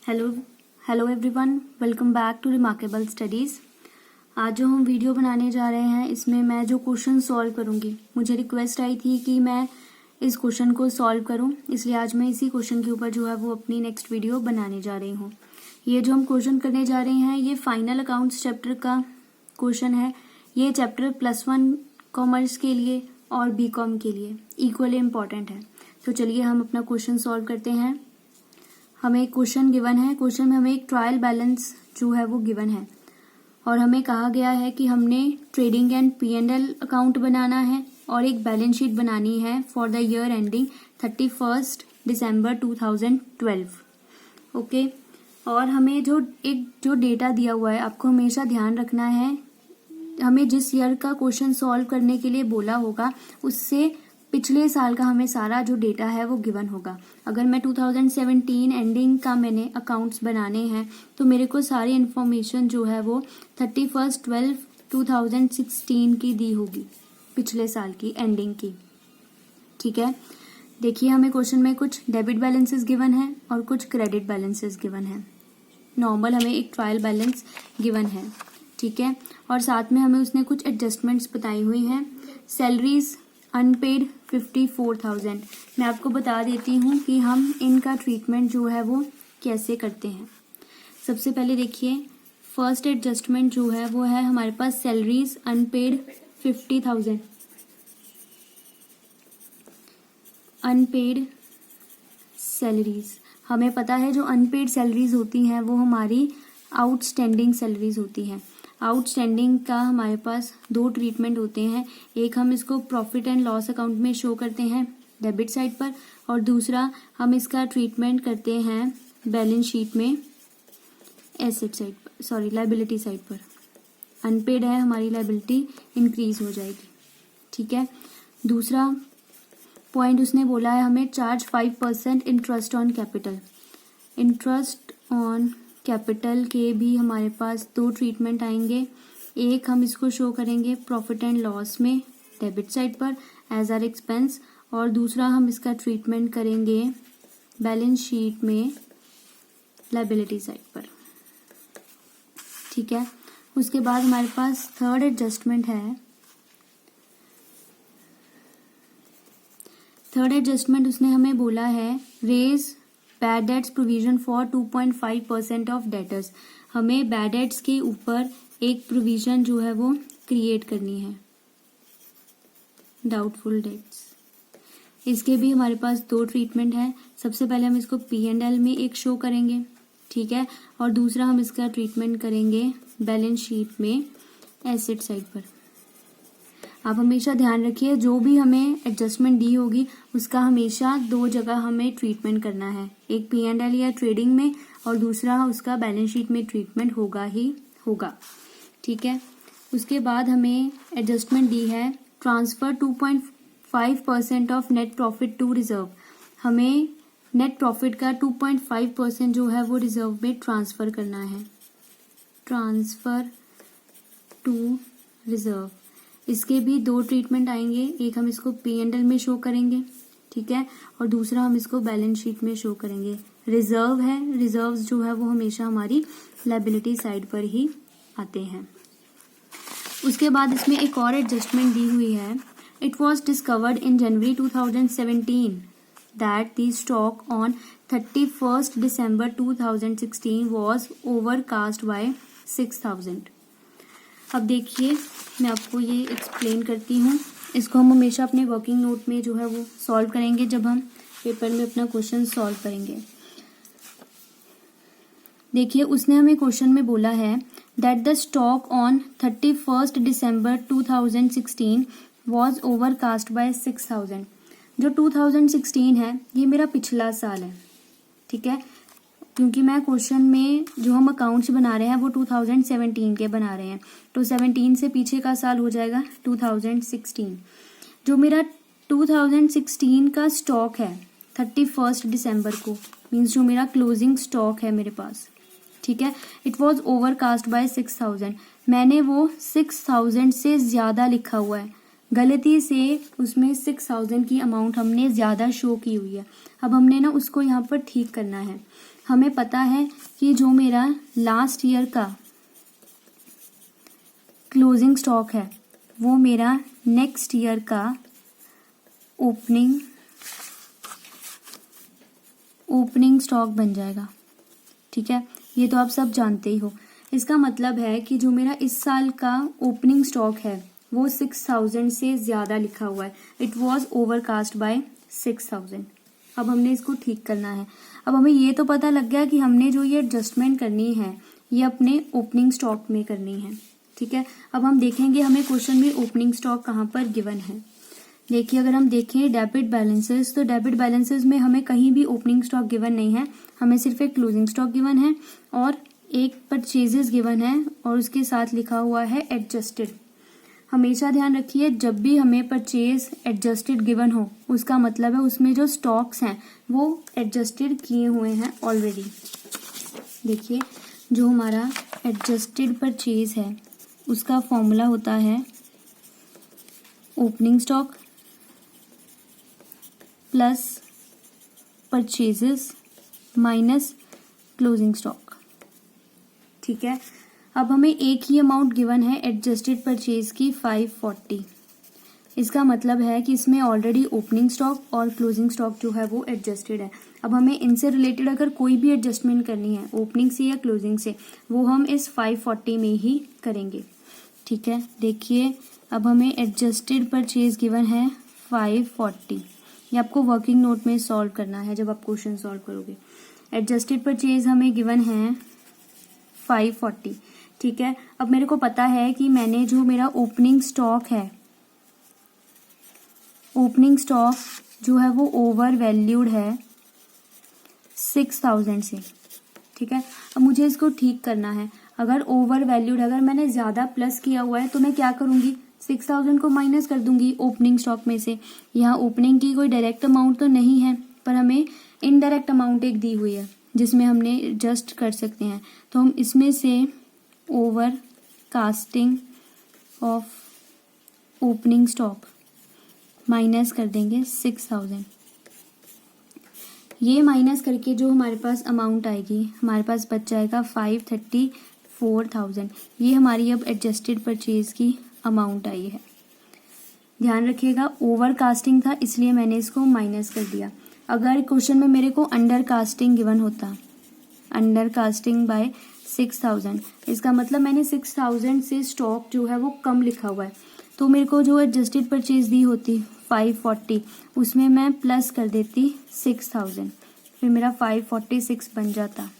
Hello hello everyone, welcome back to remarkable studies. आज जो हम वीडियो बनाने जा रहे हैं इसमें मैं जो क्वेश्चन सॉल्व करूंगी, मुझे रिक्वेस्ट आई थी कि मैं इस क्वेश्चन को सॉल्व करूं, इसलिए आज मैं इसी क्वेश्चन के ऊपर जो है वो अपनी नेक्स्ट वीडियो बनाने जा रही हूं। ये जो हम क्वेश्चन करने जा रहे हैं ये फाइनल अकाउंट्स चैप्टर का क्वेश्चन है। ये चैप्टर +1 कॉमर्स के लिए और BCom के लिए इक्वली इम्पॉर्टेंट है। तो चलिए हम अपना क्वेश्चन सॉल्व करते हैं। हमें एक क्वेश्चन गिवन है, क्वेश्चन में हमें एक ट्रायल बैलेंस जो है वो गिवन है और हमें कहा गया है कि हमने ट्रेडिंग एंड P&L अकाउंट बनाना है और एक बैलेंस शीट बनानी है for the year ending 31 December 2012। Okay, और हमें जो डेटा दिया हुआ है आपको हमेशा ध्यान रखना है, हमें जिस ईयर का क्वेश्चन सॉल्व करने के लिए बोला होगा उससे पिछले साल का हमें सारा जो डेटा है वो गिवन होगा। अगर मैं 2017 एंडिंग का मैंने अकाउंट्स बनाने हैं तो मेरे को सारी इन्फॉर्मेशन जो है वो 31/12/2016 की दी होगी, पिछले साल की एंडिंग की। ठीक है, देखिए हमें क्वेश्चन में कुछ डेबिट बैलेंसेस गिवन है और कुछ क्रेडिट बैलेंसेस गिवन है। नॉर्मल हमें एक ट्रायल बैलेंस गिवन है, ठीक है, और साथ में हमें उसने कुछ एडजस्टमेंट्स बताई हुई हैं। Salaries unpaid 54,000। मैं आपको बता देती हूँ कि हम इनका ट्रीटमेंट जो है वो कैसे करते हैं। सबसे पहले देखिए, फर्स्ट एडजस्टमेंट जो है वो है हमारे पास सैलरीज अनपेड 50,000। अनपेड सैलरीज, हमें पता है जो अनपेड सैलरीज होती हैं वो हमारी आउटस्टैंडिंग सैलरीज होती हैं। आउटस्टैंडिंग का हमारे पास दो ट्रीटमेंट होते हैं, एक हम इसको प्रॉफिट एंड लॉस अकाउंट में शो करते हैं डेबिट साइड पर, और दूसरा हम इसका ट्रीटमेंट करते हैं बैलेंस शीट में एसेट साइड पर, सॉरी लायबिलिटी साइड पर। अनपेड है, हमारी लायबिलिटी इंक्रीज हो जाएगी। ठीक है, दूसरा पॉइंट उसने बोला है हमें charge 5% interest on capital. Interest on capital के भी हमारे पास दो ट्रीटमेंट आएंगे, एक हम इसको शो करेंगे प्रॉफिट एंड लॉस में डेबिट साइड पर एज आर एक्सपेंस, और दूसरा हम इसका ट्रीटमेंट करेंगे बैलेंस शीट में लायबिलिटी साइड पर। ठीक है, उसके बाद हमारे पास थर्ड एडजस्टमेंट है। थर्ड एडजस्टमेंट उसने हमें बोला है raise bad debts provision for 2.5% of debtors. हमें बैड डेट्स के ऊपर एक प्रोविजन जो है वो क्रिएट करनी है, डाउटफुल डेट्स। इसके भी हमारे पास दो ट्रीटमेंट है। सबसे पहले हम इसको P&L में एक शो करेंगे, ठीक है, और दूसरा हम इसका ट्रीटमेंट करेंगे बैलेंस शीट में एसेट साइड पर। आप हमेशा ध्यान रखिए, जो भी हमें एडजस्टमेंट दी होगी उसका हमेशा दो जगह हमें ट्रीटमेंट करना है, एक P&L या ट्रेडिंग में और दूसरा उसका बैलेंस शीट में ट्रीटमेंट होगा ही होगा। ठीक है, उसके बाद हमें एडजस्टमेंट दी है transfer 2.5% of net profit to reserve. हमें नेट प्रॉफिट का 2.5% जो है वो रिजर्व में ट्रांसफर करना है, ट्रांसफर टू रिजर्व। इसके भी दो ट्रीटमेंट आएंगे, एक हम इसको P&L में शो करेंगे, ठीक है, और दूसरा हम इसको बैलेंस शीट में शो करेंगे। रिजर्व है, रिजर्व्स जो है वो हमेशा हमारी लायबिलिटी साइड पर ही आते हैं। उसके बाद इसमें एक और एडजस्टमेंट दी हुई है। It was discovered in January 2017 that the stock on 31 December 2016 was overcast bye 6,000। अब देखिए मैं आपको ये एक्सप्लेन करती हूँ। इसको हम हमेशा अपने वर्किंग नोट में जो है वो सॉल्व करेंगे जब हम पेपर में अपना क्वेश्चन सॉल्व करेंगे। देखिए उसने हमें क्वेश्चन में बोला है that the stock on 31 December 2016 was overcast bye 6,000। जो 2016 है ये मेरा पिछला साल है, ठीक है, क्योंकि मैं क्वेश्चन में जो हम अकाउंट्स बना रहे हैं वो 2017 के बना रहे हैं, तो 17 से पीछे का साल हो जाएगा 2016। जो मेरा 2016 का स्टॉक है 31 दिसंबर को, मीन्स जो मेरा क्लोजिंग स्टॉक है मेरे पास, ठीक है, इट वॉज ओवरकास्ट बाय 6,000। मैंने वो 6,000 से ज़्यादा लिखा हुआ है, गलती से उसमें 6000 की अमाउंट हमने ज़्यादा शो की हुई है। अब हमने ना उसको यहाँ पर ठीक करना है। हमें पता है कि जो मेरा लास्ट ईयर का क्लोजिंग स्टॉक है वो मेरा नेक्स्ट ईयर का ओपनिंग स्टॉक बन जाएगा। ठीक है, ये तो आप सब जानते ही हो। इसका मतलब है कि जो मेरा इस साल का ओपनिंग स्टॉक है वो 6000 से ज़्यादा लिखा हुआ है। It was overcast bye 6000। अब हमने इसको ठीक करना है। अब हमें ये तो पता लग गया कि हमने जो ये एडजस्टमेंट करनी है ये अपने ओपनिंग स्टॉक में करनी है। ठीक है, अब हम देखेंगे हमें क्वेश्चन में ओपनिंग स्टॉक कहाँ पर गिवन है। देखिए, अगर हम देखें डेबिट बैलेंसेस, तो डेबिट बैलेंसेस में हमें कहीं भी ओपनिंग स्टॉक गिवन नहीं है, हमें सिर्फ एक क्लोजिंग स्टॉक गिवन है और एक परचेजेस गिवन है और उसके साथ लिखा हुआ है एडजस्टेड। हमेशा ध्यान रखिए, जब भी हमें परचेज एडजस्टेड गिवन हो उसका मतलब है उसमें जो स्टॉक्स हैं वो एडजस्टेड किए हुए हैं ऑलरेडी। देखिए, जो हमारा एडजस्टेड परचेज है उसका फॉर्मूला होता है opening stock plus purchases minus closing stock. ठीक है, अब हमें एक ही अमाउंट गिवन है एडजस्टेड परचेज की 540। इसका मतलब है कि इसमें ऑलरेडी ओपनिंग स्टॉक और क्लोजिंग स्टॉक जो है वो एडजस्टेड है। अब हमें इनसे रिलेटेड अगर कोई भी एडजस्टमेंट करनी है ओपनिंग से या क्लोजिंग से, वो हम इस 540 में ही करेंगे। ठीक है, देखिए, अब हमें एडजस्टेड परचेज गिवन है 540। ये आपको वर्किंग नोट में सॉल्व करना है जब आप क्वेश्चन सॉल्व करोगे। एडजस्टेड परचेज हमें गिवन है 540। ठीक है, अब मेरे को पता है कि मैंने जो मेरा ओपनिंग स्टॉक है, ओपनिंग स्टॉक जो है वो ओवर वैल्यूड है 6000 से। ठीक है, अब मुझे इसको ठीक करना है। अगर ओवर वैल्यूड, अगर मैंने ज़्यादा प्लस किया हुआ है तो मैं क्या करूँगी, 6000 को माइनस कर दूंगी ओपनिंग स्टॉक में से। यहाँ ओपनिंग की कोई डायरेक्ट अमाउंट तो नहीं है, पर हमें इनडायरेक्ट अमाउंट एक दी हुई है जिसमें हमने एडजस्ट कर सकते हैं। तो हम इसमें से over casting of opening stock minus कर देंगे 6000। ये माइनस करके जो हमारे पास अमाउंट आएगी, हमारे पास बच जाएगा 534,000। ये हमारी अब एडजस्टेड परचेज की अमाउंट आई है। ध्यान रखिएगा, ओवर कास्टिंग था इसलिए मैंने इसको माइनस कर दिया। अगर क्वेश्चन में मेरे को अंडर कास्टिंग गिवन होता, अंडर कास्टिंग बाय 6000, इसका मतलब मैंने 6000 से स्टॉक जो है वो कम लिखा हुआ है, तो मेरे को जो एडजस्टेड परचेज दी होती 540, उसमें मैं प्लस कर देती 6000, फिर मेरा 546 बन जाता।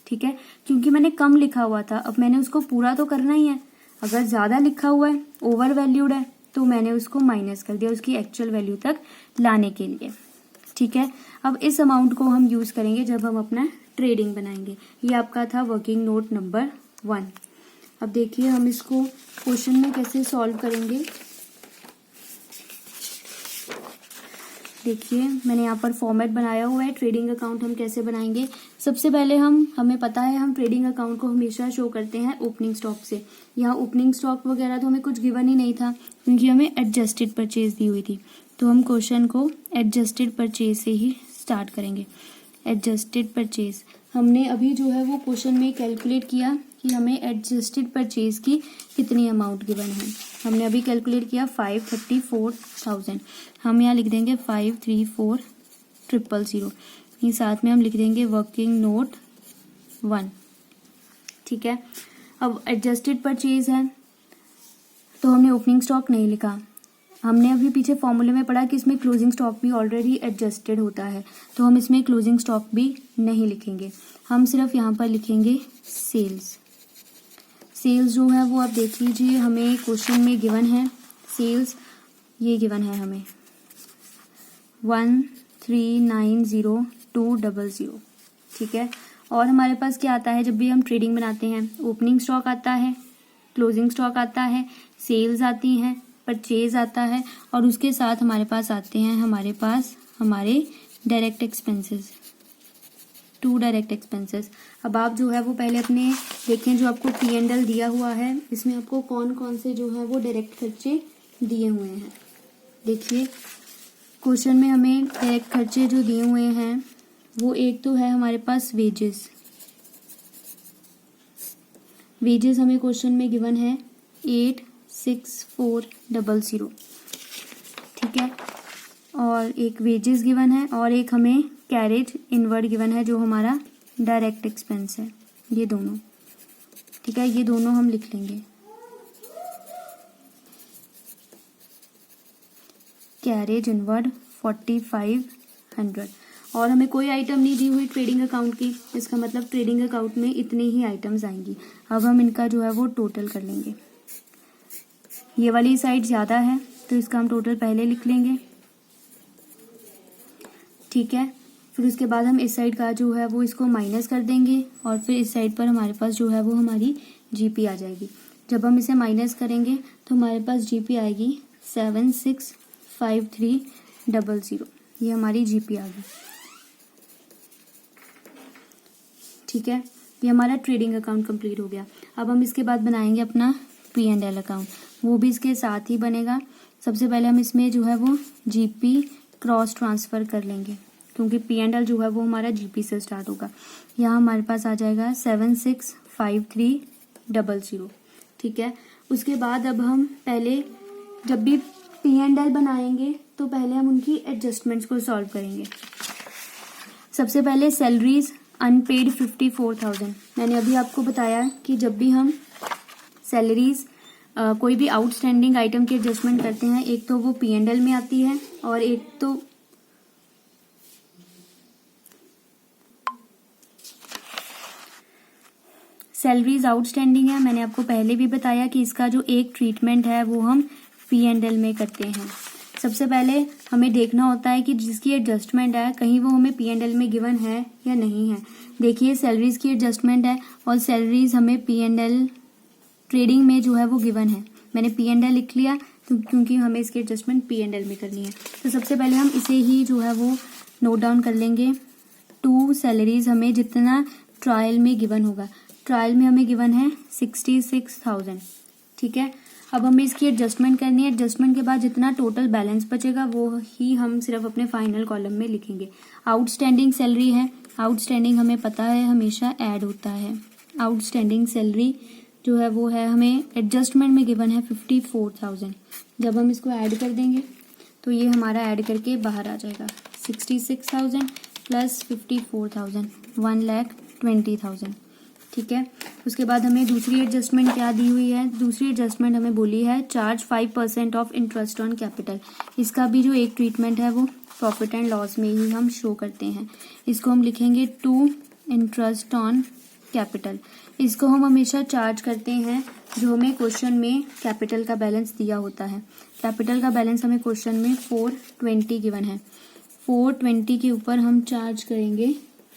ठीक है, क्योंकि मैंने कम लिखा हुआ था, अब मैंने उसको पूरा तो करना ही है। अगर ज़्यादा लिखा हुआ है, ओवर वैल्यूड है, तो मैंने उसको माइनस कर दिया उसकी एक्चुअल वैल्यू तक लाने के लिए। ठीक है, अब इस अमाउंट को हम यूज़ करेंगे जब हम अपना ट्रेडिंग बनाएंगे। ये आपका था वर्किंग नोट नंबर 1। अब देखिए हम इसको क्वेश्चन में कैसे सॉल्व करेंगे। देखिए, मैंने यहाँ पर फॉर्मेट बनाया हुआ है। ट्रेडिंग अकाउंट हम कैसे बनाएंगे, सबसे पहले हमें पता है हम ट्रेडिंग अकाउंट को हमेशा शो करते हैं ओपनिंग स्टॉक से। यहाँ ओपनिंग स्टॉक वगैरह तो हमें कुछ गिवन ही नहीं था क्योंकि हमें एडजस्टेड परचेज दी हुई थी, तो हम क्वेश्चन को एडजस्टेड परचेज से ही स्टार्ट करेंगे। एडजस्टेड परचेज हमने अभी जो है वो क्वेश्चन में कैलकुलेट किया कि हमें एडजस्टेड परचेज की कितनी अमाउंट गिवन है। हमने अभी कैलकुलेट किया 534,000। हम यहाँ लिख देंगे 534,000। ये साथ में हम लिख देंगे वर्किंग नोट 1। ठीक है, अब एडजस्टेड परचेज है तो हमने ओपनिंग स्टॉक नहीं लिखा। हमने अभी पीछे फॉर्मूले में पढ़ा कि इसमें क्लोजिंग स्टॉक भी ऑलरेडी एडजस्टेड होता है, तो हम इसमें क्लोजिंग स्टॉक भी नहीं लिखेंगे। हम सिर्फ यहाँ पर लिखेंगे सेल्स। सेल्स जो है वो आप देख लीजिए, हमें क्वेश्चन में गिवन है सेल्स, ये गिवन है हमें 1390200। ठीक है, और हमारे पास क्या आता है जब भी हम ट्रेडिंग बनाते हैं, ओपनिंग स्टॉक आता है, क्लोजिंग स्टॉक आता है, सेल्स आती हैं, परचेज आता है, और उसके साथ हमारे पास आते हैं हमारे डायरेक्ट एक्सपेंसेस, 2 डायरेक्ट एक्सपेंसेस। अब आप जो है वो पहले अपने देखें, जो आपको P&L दिया हुआ है इसमें आपको कौन कौन से जो है वो डायरेक्ट खर्चे दिए हुए हैं। देखिए क्वेश्चन में हमें डायरेक्ट खर्चे जो दिए हुए हैं वो एक तो है हमारे पास वेजेस हमें क्वेश्चन में गिवन है 86400, ठीक है, और एक वेजेस गिवन है और एक हमें कैरेज इनवर्ड गिवन है जो हमारा डायरेक्ट एक्सपेंस है, ये दोनों, ठीक है, ये दोनों हम लिख लेंगे। कैरेज इनवर्ड 4500 और हमें कोई आइटम नहीं दी हुई ट्रेडिंग अकाउंट की, इसका मतलब ट्रेडिंग अकाउंट में इतने ही आइटम्स आएंगी। अब हम इनका जो है वो टोटल कर लेंगे। ये वाली साइड ज़्यादा है तो इसका हम टोटल पहले लिख लेंगे, ठीक है। फिर उसके बाद हम इस साइड का जो है वो इसको माइनस कर देंगे और फिर इस साइड पर हमारे पास जो है वो हमारी जीपी आ जाएगी। जब हम इसे माइनस करेंगे तो हमारे पास जीपी आएगी 765300, ये हमारी जीपी आ गई, ठीक है। ये हमारा ट्रेडिंग अकाउंट कंप्लीट हो गया। अब हम इसके बाद बनाएंगे अपना P&L अकाउंट, वो भी इसके साथ ही बनेगा। सबसे पहले हम इसमें जो है वो जीपी क्रॉस ट्रांसफर कर लेंगे क्योंकि P&L जो है वो हमारा जीपी से स्टार्ट होगा। यहाँ हमारे पास आ जाएगा 765300, ठीक है। उसके बाद अब हम पहले जब भी P&L बनाएंगे तो पहले हम उनकी एडजस्टमेंट्स को सॉल्व करेंगे। सबसे पहले सैलरीज अनपेड 54,000। मैंने अभी आपको बताया कि जब भी हम सैलरीज कोई भी आउटस्टैंडिंग आइटम की एडजस्टमेंट करते हैं, एक तो वो P&L में आती है और एक तो सैलरीज आउटस्टैंडिंग है। मैंने आपको पहले भी बताया कि इसका जो एक ट्रीटमेंट है वो हम P&L में करते हैं। सबसे पहले हमें देखना होता है कि जिसकी एडजस्टमेंट है कहीं वो हमें P&L में गिवन है या नहीं है। देखिए सैलरीज की एडजस्टमेंट है और सैलरीज हमें P&L ट्रेडिंग में जो है वो गिवन है। मैंने P&L लिख लिया तो क्योंकि हमें इसकी एडजस्टमेंट P&L में करनी है। तो सबसे पहले हम इसे ही जो है वो नोट डाउन कर लेंगे। 2 सैलरीज हमें जितना ट्रायल में गिवन होगा, ट्रायल में हमें गिवन है 66,000, ठीक है। अब हमें इसकी एडजस्टमेंट करनी है। एडजस्टमेंट के बाद जितना टोटल बैलेंस बचेगा वो ही हम सिर्फ अपने फाइनल कॉलम में लिखेंगे। आउटस्टैंडिंग सैलरी है, आउटस्टैंडिंग हमें पता है हमेशा ऐड होता है। आउटस्टैंडिंग सैलरी जो है वो है हमें एडजस्टमेंट में गिवन है 54,000। जब हम इसको ऐड कर देंगे तो ये हमारा ऐड करके बाहर आ जाएगा 66,000 प्लस 54,000 1,20,000, ठीक है। उसके बाद हमें दूसरी एडजस्टमेंट क्या दी हुई है, दूसरी एडजस्टमेंट हमें बोली है charge 5% of interest on capital. इसका भी जो एक ट्रीटमेंट है वो प्रॉफिट एंड लॉस में ही हम शो करते हैं। इसको हम लिखेंगे टू इंटरेस्ट ऑन कैपिटल। इसको हम हमेशा चार्ज करते हैं जो हमें क्वेश्चन में कैपिटल का बैलेंस दिया होता है। कैपिटल का बैलेंस हमें क्वेश्चन में 420 गिवन है। 420 के ऊपर हम चार्ज करेंगे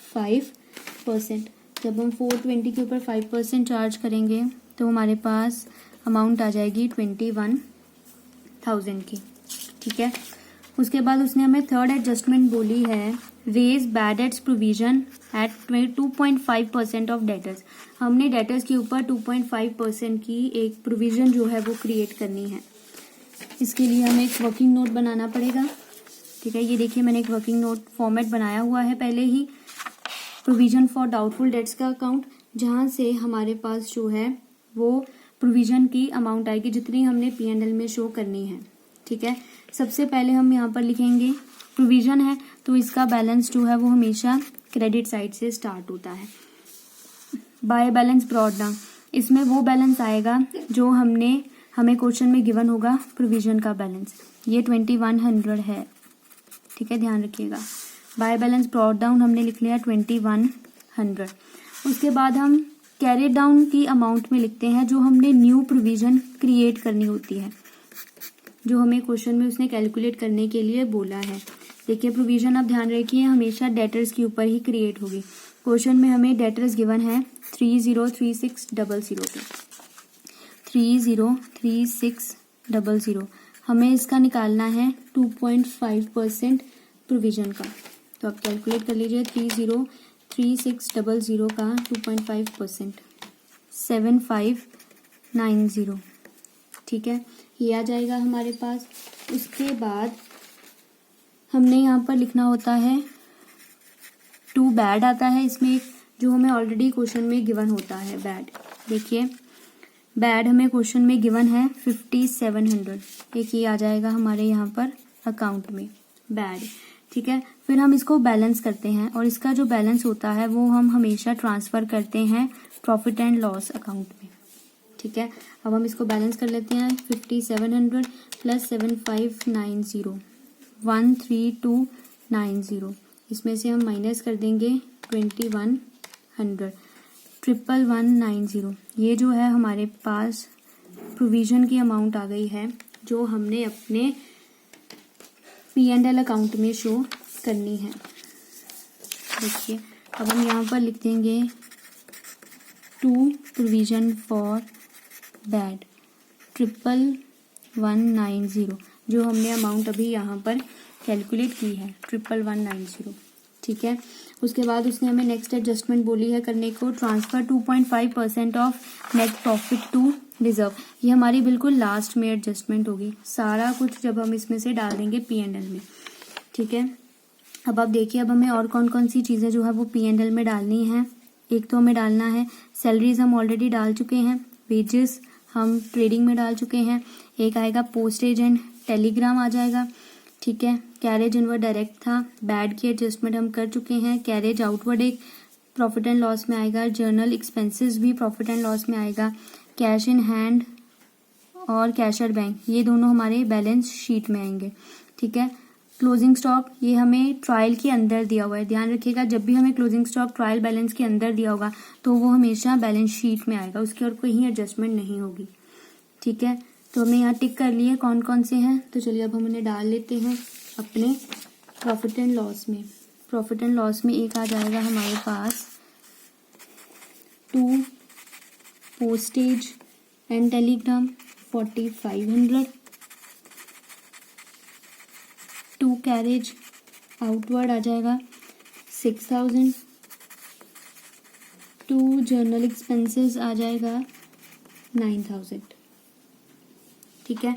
5%। जब हम 420 के ऊपर 5% चार्ज करेंगे तो हमारे पास अमाउंट आ जाएगी 21,000 की, ठीक है। उसके बाद उसने हमें थर्ड एडजस्टमेंट बोली है raise bad debts provision at 2.5% of debtors. हमने डेटर्स के ऊपर 2.5% की एक प्रोविजन जो है वो क्रिएट करनी है। इसके लिए हमें एक वर्किंग नोट बनाना पड़ेगा, ठीक है। ये देखिए मैंने एक वर्किंग नोट फॉर्मेट बनाया हुआ है पहले ही, प्रोविजन फॉर डाउटफुल डेट्स का अकाउंट, जहां से हमारे पास जो है वो प्रोविजन की अमाउंट आएगी जितनी हमने P&L में शो करनी है, ठीक है। सबसे पहले हम यहाँ पर लिखेंगे प्रोविजन है तो इसका बैलेंस जो है वो हमेशा क्रेडिट साइड से स्टार्ट होता है। बाय बैलेंस ब्रॉट डाउन, इसमें वो बैलेंस आएगा जो हमें क्वेश्चन में गिवन होगा प्रोविजन का बैलेंस, ये 2100 है, ठीक है, ध्यान रखिएगा। बाय बैलेंस ब्रॉट डाउन हमने लिख लिया 2100। उसके बाद हम कैरी डाउन की अमाउंट में लिखते हैं जो हमने न्यू प्रोविजन क्रिएट करनी होती है, जो हमें क्वेश्चन में उसने कैलकुलेट करने के लिए बोला है। देखिए प्रोविजन आप ध्यान रखिए हमेशा डेटर्स के ऊपर ही क्रिएट होगी। क्वेश्चन में हमें डेटर्स गिवन है 303600 पे, 303600 हमें इसका निकालना है 2.5% प्रोविजन का। तो आप कैलकुलेट कर लीजिए 303600 का 2.5% 7590, ठीक है। ये आ जाएगा हमारे पास। उसके बाद हमने यहाँ पर लिखना होता है टू बैड आता है इसमें एक, जो हमें ऑलरेडी क्वेश्चन में गिवन होता है बैड। देखिए बैड हमें क्वेश्चन में गिवन है 5700, एक ये आ जाएगा हमारे यहाँ पर अकाउंट में बैड। ठीक है, फिर हम इसको बैलेंस करते हैं और इसका जो बैलेंस होता है वो हम हमेशा ट्रांसफर करते हैं प्रॉफिट एंड लॉस अकाउंट में। ठीक है, अब हम इसको बैलेंस कर लेते हैं। 5700 प्लस 7590 13290, इसमें से हम माइनस कर देंगे 2100 11190। ये जो है हमारे पास प्रोविजन की अमाउंट आ गई है जो हमने अपने P&L अकाउंट में शो करनी है। देखिए अब हम यहाँ पर लिख देंगे टू प्रोविजन फॉर बैड 11190, जो हमने अमाउंट अभी यहाँ पर कैलकुलेट की है 11190। ठीक है, उसके बाद उसने हमें नेक्स्ट एडजस्टमेंट बोली है करने को, transfer 2.5% of net profit to reserve. ये हमारी बिल्कुल लास्ट में एडजस्टमेंट होगी, सारा कुछ जब हम इसमें से डाल देंगे P&L में। ठीक है, अब आप देखिए अब हमें और कौन कौन सी चीज़ें जो है वो P&L में डालनी है। एक तो हमें डालना है सैलरीज, हम ऑलरेडी डाल चुके हैं। वेजेस हम ट्रेडिंग में डाल चुके हैं। एक आएगा पोस्टेज एंड टेलीग्राम आ जाएगा। ठीक है, कैरेज इनवर्ड डायरेक्ट था, बैड की एडजस्टमेंट हम कर चुके हैं। कैरेज आउटवर्ड एक प्रॉफिट एंड लॉस में आएगा। जर्नल एक्सपेंसेस भी प्रॉफिट एंड लॉस में आएगा। कैश इन हैंड और कैशर बैंक ये दोनों हमारे बैलेंस शीट में आएंगे। ठीक है, क्लोजिंग स्टॉक ये हमें ट्रायल के अंदर दिया हुआ है। ध्यान रखिएगा जब भी हमें क्लोजिंग स्टॉक ट्रायल बैलेंस के अंदर दिया होगा तो वो हमेशा बैलेंस शीट में आएगा, उसकी और कहीं एडजस्टमेंट नहीं होगी। ठीक है, तो हमने यहाँ टिक कर लिए कौन कौन से हैं। तो चलिए अब हम उन्हें डाल लेते हैं अपने प्रॉफिट एंड लॉस में। प्रॉफिट एंड लॉस में एक आ जाएगा हमारे पास to postage and telegram 4500, to carriage outward आ जाएगा 6000, टू जर्नल एक्सपेंसेस आ जाएगा 9000। ठीक है,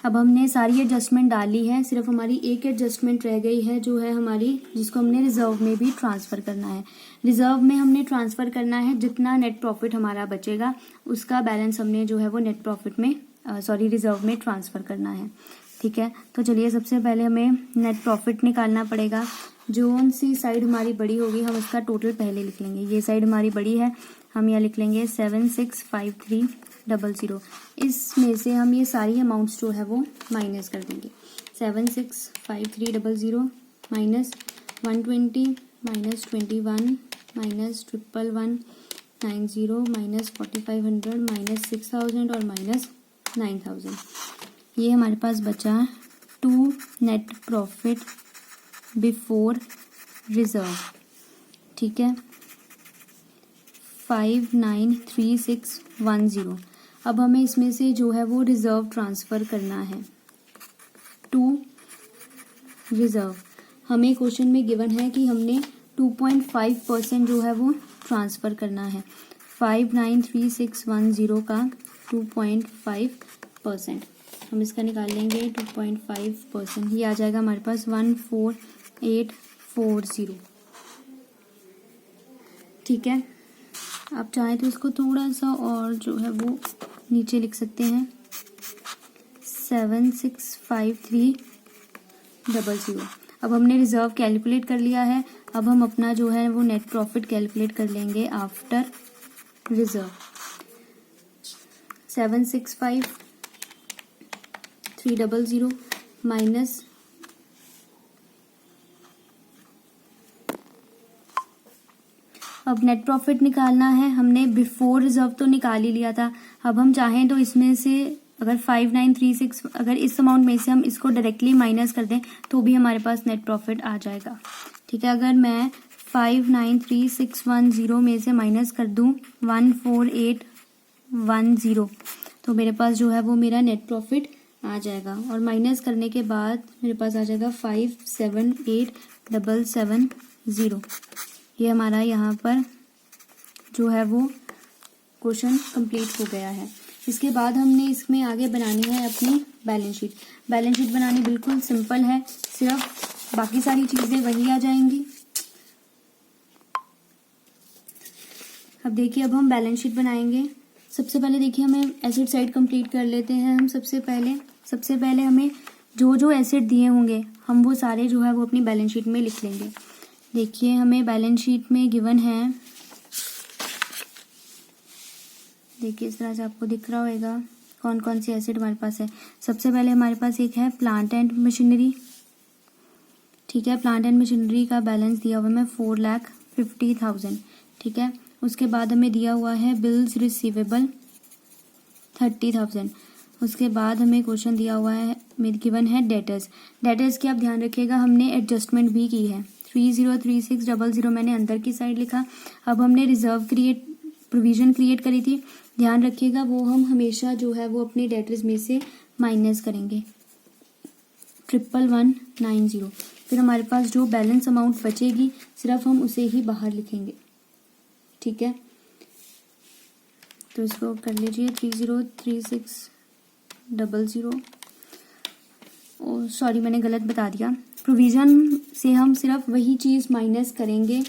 अब हमने सारी एडजस्टमेंट डाली है, सिर्फ हमारी एक एडजस्टमेंट रह गई है जो है हमारी, जिसको हमने रिजर्व में भी ट्रांसफ़र करना है। रिजर्व में हमने ट्रांसफ़र करना है जितना नेट प्रॉफिट हमारा बचेगा उसका बैलेंस हमने जो है वो नेट प्रॉफिट में रिजर्व में ट्रांसफ़र करना है। ठीक है, तो चलिए सबसे पहले हमें नेट प्रॉफिट निकालना पड़ेगा। जो सी साइड हमारी बड़ी होगी हम उसका टोटल पहले लिख लेंगे। ये साइड हमारी बड़ी है, हम यहाँ लिख लेंगे 765300। इसमें से हम ये सारी अमाउंट्स जो है वो माइनस कर देंगे। 765300 minus 120 minus 21 minus 11190 minus 4500 minus 6000 और माइनस 9000। ये हमारे पास बचा to net profit before reserve. ठीक है, 593610। अब हमें इसमें से जो है वो रिजर्व ट्रांसफ़र करना है टू रिजर्व। हमें क्वेश्चन में गिवन है कि हमने 2.5% जो है वो ट्रांसफ़र करना है। 593610 का 2.5% हम इसका निकाल लेंगे 2.5%। ये आ जाएगा हमारे पास 14840। ठीक है, आप चाहें तो इसको थोड़ा सा और जो है वो नीचे लिख सकते हैं 765300। अब हमने रिजर्व कैलकुलेट कर लिया है। अब हम अपना जो है वो नेट प्रॉफिट कैलकुलेट कर लेंगे आफ्टर रिजर्व। 765300 माइनस अब नेट प्रॉफिट निकालना है। हमने बिफोर रिजर्व तो निकाल ही लिया था। अब हम चाहें तो इसमें से अगर 5936 अगर इस अमाउंट में से हम इसको डायरेक्टली माइनस कर दें तो भी हमारे पास नेट प्रॉफिट आ जाएगा। ठीक है, अगर मैं 593610 में से माइनस कर दूं 14810 तो मेरे पास जो है वो मेरा नेट प्रॉफिट आ जाएगा। और माइनस करने के बाद मेरे पास आ जाएगा 578770। ये हमारा यहाँ पर जो है वो क्वेश्चन कंप्लीट हो गया है। इसके बाद हमने इसमें आगे बनानी है अपनी बैलेंस शीट। बैलेंस शीट बनानी बिल्कुल सिंपल है, सिर्फ बाकी सारी चीज़ें वही आ जाएंगी। अब देखिए, अब हम बैलेंस शीट बनाएंगे। सबसे पहले देखिए, हमें एसेट साइड कंप्लीट कर लेते हैं। हम सबसे पहले हमें जो जो एसेट दिए होंगे हम वो सारे जो है वो अपनी बैलेंस शीट में लिख लेंगे। देखिए, हमें बैलेंस शीट में गिवन है, देखिए इस तरह से आपको दिख रहा होगा कौन कौन सी एसेट हमारे पास है। सबसे पहले हमारे पास एक है प्लांट एंड मशीनरी। ठीक है, प्लांट एंड मशीनरी का बैलेंस दिया हुआ है 4,50,000। ठीक है, उसके बाद हमें दिया हुआ है बिल्स रिसीवेबल 30,000। उसके बाद हमें क्वेश्चन दिया हुआ है, गिवन है डेटर्स की आप ध्यान रखिएगा, हमने एडजस्टमेंट भी की है। 303600 मैंने अंदर की साइड लिखा। अब हमने प्रोविजन क्रिएट करी थी, ध्यान रखिएगा, वो हम हमेशा जो है वो अपने डेटर्स में से माइनस करेंगे 11190। फिर हमारे पास जो बैलेंस अमाउंट बचेगी सिर्फ हम उसे ही बाहर लिखेंगे। ठीक है, तो इसको कर लीजिए 303600। ओ सॉरी, मैंने गलत बता दिया। प्रोविजन से हम सिर्फ वही चीज़ माइनस करेंगे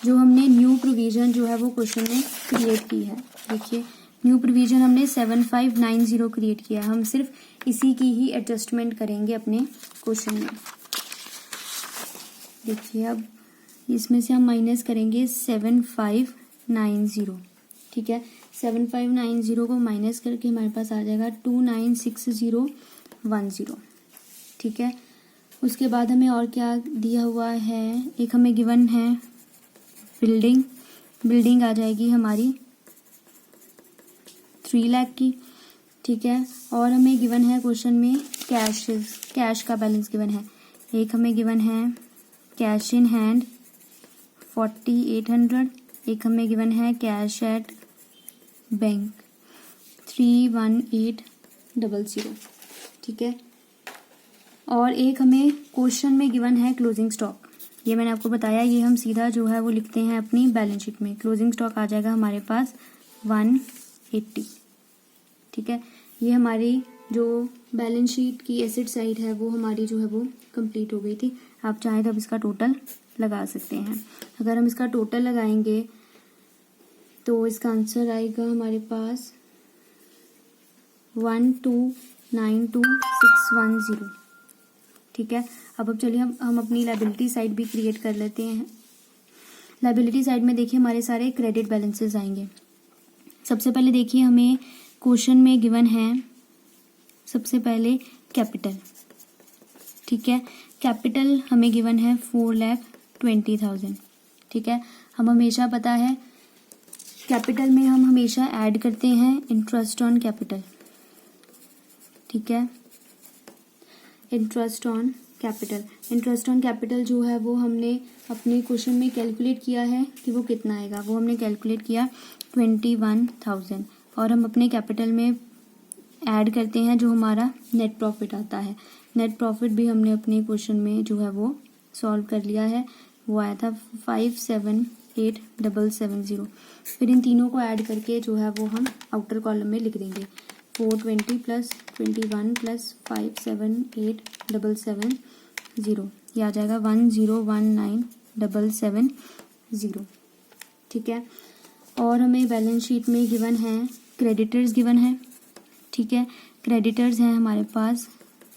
जो हमने न्यू प्रोविजन जो है वो क्वेश्चन में क्रिएट की है। देखिए, न्यू प्रोविजन हमने 7590 क्रिएट किया है, हम सिर्फ इसी की ही एडजस्टमेंट करेंगे अपने क्वेश्चन में। देखिए, अब इसमें से हम माइनस करेंगे 7590। ठीक है, 7590 को माइनस करके हमारे पास आ जाएगा 296010। ठीक है, उसके बाद हमें और क्या दिया हुआ है, एक हमें गिवन है बिल्डिंग आ जाएगी हमारी 3 लाख की। ठीक है, और हमें गिवन है क्वेश्चन में कैश का बैलेंस गिवन है। एक हमें गिवन है कैश इन हैंड 4800। एक हमें गिवन है कैश एट बैंक 31800। ठीक है, और एक हमें क्वेश्चन में गिवन है क्लोजिंग स्टॉक। ये मैंने आपको बताया, ये हम सीधा जो है वो लिखते हैं अपनी बैलेंस शीट में। क्लोजिंग स्टॉक आ जाएगा हमारे पास 180। ठीक है, ये हमारी जो बैलेंस शीट की एसेट साइड है वो हमारी जो है वो कंप्लीट हो गई थी। आप चाहें तो अब इसका टोटल लगा सकते हैं। अगर हम इसका टोटल लगाएंगे तो इसका आंसर आएगा हमारे पास 1292610। ठीक है, अब चलिए हम अपनी लायबिलिटी साइड भी क्रिएट कर लेते हैं। लायबिलिटी साइड में देखिए हमारे सारे क्रेडिट बैलेंसेस आएंगे। सबसे पहले देखिए, हमें क्वेश्चन में गिवन है सबसे पहले कैपिटल। ठीक है, कैपिटल हमें गिवन है 4,20,000। ठीक है, हम हमेशा पता है कैपिटल में हम हमेशा ऐड करते हैं इंटरेस्ट ऑन कैपिटल। ठीक है, इंटरेस्ट ऑन कैपिटल जो है वो हमने अपने क्वेश्चन में कैलकुलेट किया है कि वो कितना आएगा। वो हमने कैलकुलेट किया 21,000, और हम अपने कैपिटल में ऐड करते हैं जो हमारा नेट प्रॉफिट आता है। नेट प्रॉफिट भी हमने अपने क्वेश्चन में जो है वो सॉल्व कर लिया है, वो आया था 578,770। फिर इन तीनों को ऐड करके जो है वो हम आउटर कॉलम में लिख देंगे 420 प्लस 21 प्लस 578,770, ये आ जाएगा 1019770। ठीक है, और हमें बैलेंस शीट में गिवन है क्रेडिटर्स गिवन है। ठीक है, क्रेडिटर्स हैं हमारे पास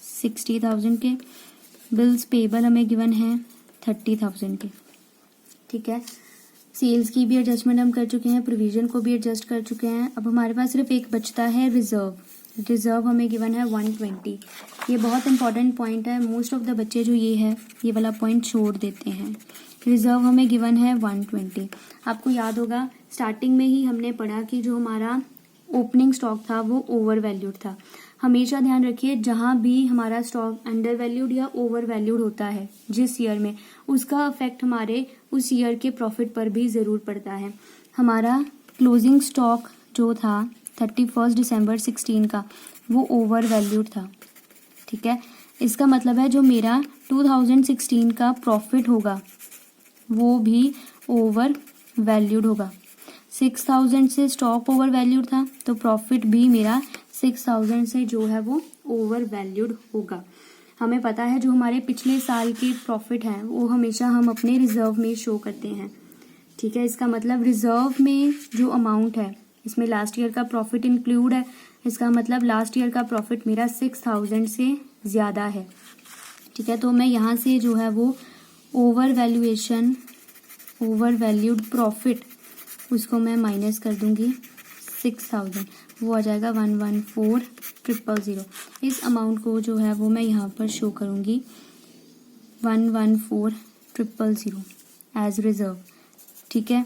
60,000 के। बिल्स पेबल हमें गिवन है 30,000 के। ठीक है, सेल्स की भी एडजस्टमेंट हम कर चुके हैं, प्रोविजन को भी एडजस्ट कर चुके हैं। अब हमारे पास सिर्फ एक बचता है रिजर्व हमें गिवन है 120। ये बहुत इंपॉर्टेंट पॉइंट है, मोस्ट ऑफ द बच्चे जो ये वाला पॉइंट छोड़ देते हैं। रिजर्व हमें गिवन है 120। आपको याद होगा स्टार्टिंग में ही हमने पढ़ा कि जो हमारा ओपनिंग स्टॉक था वो ओवर वैल्यूड था। हमेशा ध्यान रखिए, जहाँ भी हमारा स्टॉक अंडर वैल्यूड या ओवर वैल्यूड होता है जिस ईयर में, उसका इफेक्ट हमारे उस ईयर के प्रॉफिट पर भी ज़रूर पड़ता है। हमारा क्लोजिंग स्टॉक जो था 31 दिसंबर 16 का, वो ओवर वैल्यूड था। ठीक है, इसका मतलब है जो मेरा 2016 का प्रॉफिट होगा वो भी ओवर वैल्यूड होगा। 6000 से स्टॉक ओवर वैल्यूड था, तो प्रॉफिट भी मेरा 6000 से जो है वो ओवर वैल्यूड होगा। हमें पता है जो हमारे पिछले साल के प्रॉफिट हैं वो हमेशा हम अपने रिजर्व में शो करते हैं, ठीक है। इसका मतलब रिजर्व में जो अमाउंट है इसमें लास्ट ईयर का प्रॉफिट इंक्लूड है, इसका मतलब लास्ट ईयर का प्रॉफिट मेरा 6000 से ज़्यादा है, ठीक है। तो मैं यहाँ से जो है वो ओवर वैल्यूड प्रॉफिट उसको मैं माइनस कर दूंगी 6000, वो आ जाएगा 114000। इस अमाउंट को जो है वो मैं यहाँ पर शो करूँगी 114000 एज रिजर्व, ठीक है।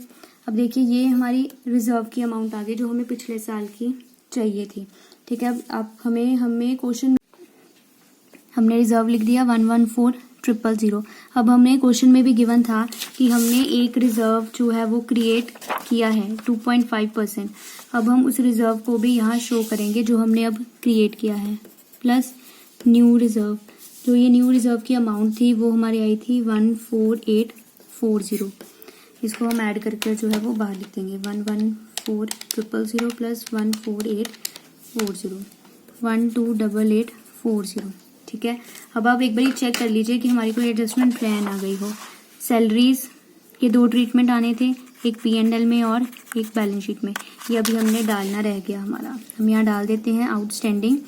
अब देखिए ये हमारी रिजर्व की अमाउंट आ गई जो हमें पिछले साल की चाहिए थी, ठीक है। अब आप हमें क्वेश्चन हमने रिजर्व लिख दिया 114000। अब हमें क्वेश्चन में भी गिवन था कि हमने एक रिजर्व जो है वो क्रिएट किया है 2.5%। अब हम उस रिजर्व को भी यहाँ शो करेंगे जो हमने अब क्रिएट किया है, प्लस न्यू रिजर्व। जो ये न्यू रिजर्व की अमाउंट थी वो हमारी आई थी 14840। इसको हम ऐड करके जो है वो बाहर लिख देंगे 11400 प्लस 14840, 128840, ठीक है। अब आप एक बार चेक कर लीजिए कि हमारी कोई एडजस्टमेंट प्लान आ गई हो। सैलरीज के 2 ट्रीटमेंट आने थे, एक P&L में और एक बैलेंस शीट में। ये अभी हमने डालना रह गया हमारा, हम यहाँ डाल देते हैं आउटस्टैंडिंग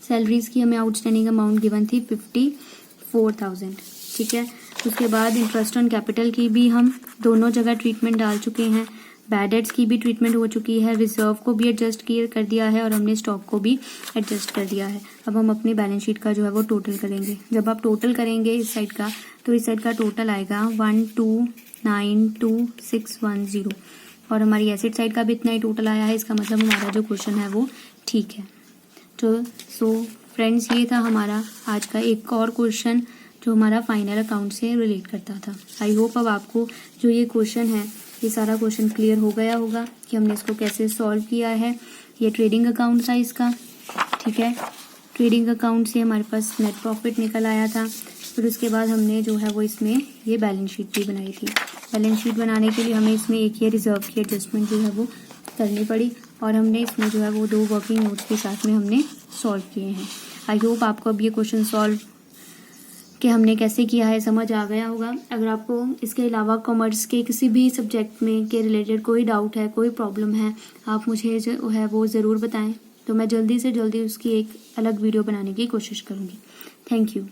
सैलरीज की हमें आउटस्टैंडिंग अमाउंट गिवन थी 54,000, ठीक है। उसके बाद इंटरेस्ट ऑन कैपिटल की भी हम दोनों जगह ट्रीटमेंट डाल चुके हैं, बैड डेट्स की भी ट्रीटमेंट हो चुकी है, रिजर्व को भी एडजस्ट कर दिया है और हमने स्टॉक को भी एडजस्ट कर दिया है। अब हम अपनी बैलेंस शीट का जो है वो टोटल करेंगे। जब आप टोटल करेंगे इस साइड का, तो इस साइड का टोटल आएगा 1292,610 और हमारी एसेट साइड का भी इतना ही टोटल आया है। इसका मतलब हमारा जो क्वेश्चन है वो ठीक है। तो फ्रेंड्स ये था हमारा आज का एक और क्वेश्चन जो हमारा फाइनल अकाउंट से रिलेट करता था। आई होप अब आपको जो ये क्वेश्चन है ये सारा क्वेश्चन क्लियर हो गया होगा कि हमने इसको कैसे सॉल्व किया है। ये ट्रेडिंग अकाउंट था इसका, ठीक है। ट्रेडिंग अकाउंट से हमारे पास नेट प्रॉफिट निकल आया था। फिर उसके बाद हमने जो है वो इसमें ये बैलेंस शीट भी बनाई थी। बैलेंस शीट बनाने के लिए हमें इसमें एक ये रिजर्व की एडजस्टमेंट जो है वो करनी पड़ी और हमने इसमें जो है वो 2 वर्किंग नोट्स के साथ में हमने सॉल्व किए हैं। आई होप आपको अब ये क्वेश्चन सॉल्व कि हमने कैसे किया है समझ आ गया होगा। अगर आपको इसके अलावा कॉमर्स के किसी भी सब्जेक्ट में के रिलेटेड कोई डाउट है, कोई प्रॉब्लम है, आप मुझे जो है वो ज़रूर बताएं, तो मैं जल्दी से जल्दी उसकी एक अलग वीडियो बनाने की कोशिश करूँगी। Thank you.